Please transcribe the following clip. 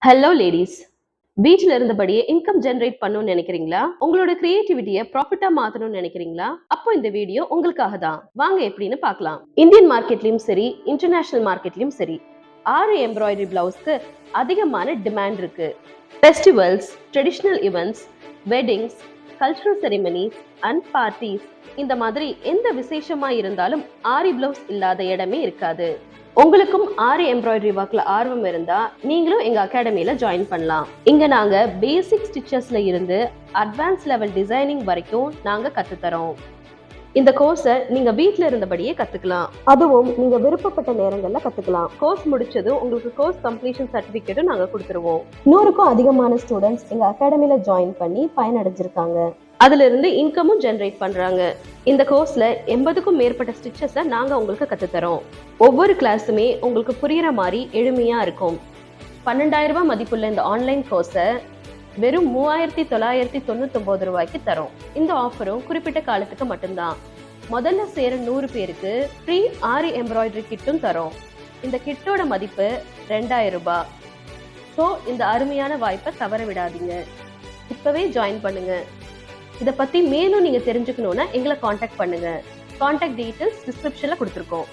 Hello ladies. வீட்ல இருந்தபடியே income generate பண்ணணும்னு நினைக்கிறீங்களா? உங்களோட கிரியேட்டிவிட்டியை ப்ராஃபிட்டா மாத்தணும்னு நினைக்கிறீங்களா? அப்போ இந்த வீடியோ உங்களுக்காக தான். வாங்க எப்படின்னு பார்க்கலாம். இந்தியன் மார்க்கெட்லயும் சரி, இன்டர்நேஷனல் மார்க்கெட்லயும் சரி, ஆரி எம்ப்ராய்டரி பிளவுஸ்க்கு அதிகமான டிமாண்ட் இருக்கு. Festivals, traditional events, weddings, cultural ceremonies and parties, இந்த மாதிரி எந்த விசேஷமா இருந்தாலும் ஆரி பிளவுஸ் இல்லாத இடமே இருக்காது. உங்களுக்கும் ஆரி எம்ப்ராய்டரி ஒர்க்ல ஆர்வம் இருந்தா நீங்களும் எங்க அகாடமியில ஜாயின் பண்ணலாம். இங்க நாங்க பேசிக் ஸ்டிச்சஸ்ல இருந்து அட்வான்ஸ் லெவல் டிசைனிங் வரைக்கும் நாங்க கத்துத்தரோம். இந்த கோர்ஸை நீங்க வீட்ல இருந்தபடியே கத்துக்கலாம். அதுவும் நீங்க விருப்பப்பட்ட நேரங்கள்ல கத்துக்கலாம். கோர்ஸ் முடிச்சதும் உங்களுக்கு கோர்ஸ் கம்ப்ளீஷன் சர்டிபிகேட்டும் நாங்க கொடுத்துருவோம். 100க்கும் அதிகமான ஸ்டூடெண்ட்ஸ் எங்க அகாடமியில ஜாயின் பண்ணி பயனடைஞ்சிருக்காங்க. அதுல இருந்து இன்கமும் ஜெனரேட் பண்றாங்க. இந்த கோர்ஸ்ல 80க்கும் மேற்பட்ட ஸ்டிச்சஸை நாங்க உங்களுக்கு கத்துத்தரோம். ஒவ்வொரு கிளாஸுமே உங்களுக்கு புரியுற மாதிரி எளிமையா இருக்கும். 12,000 ரூபாய் மதிப்புள்ள இந்த ஆன்லைன் கோர்ஸை வெறும் 3,999 ரூபாய்க்கு தரோம். இந்த ஆஃபரும் குறிப்பிட்ட காலத்துக்கு மட்டும்தான். முதல்ல சேர 100 பேருக்கு ஃப்ரீ ஆரி எம்ப்ராய்டரி கிட்டும் தரோம். இந்த கிட்டோட மதிப்பு 2,000 ரூபாய். ஸோ இந்த அருமையான வாய்ப்பை தவற விடாதீங்க. இப்பவே ஜாயின் பண்ணுங்க. இதை பத்தி மேலும் நீங்க தெரிஞ்சுக்கணும்னா எங்களை காண்டாக்ட் பண்ணுங்க. காண்டாக்ட் டீடைல்ஸ் டிஸ்கிரிப்ஷன்ல கொடுத்துருக்கோம்.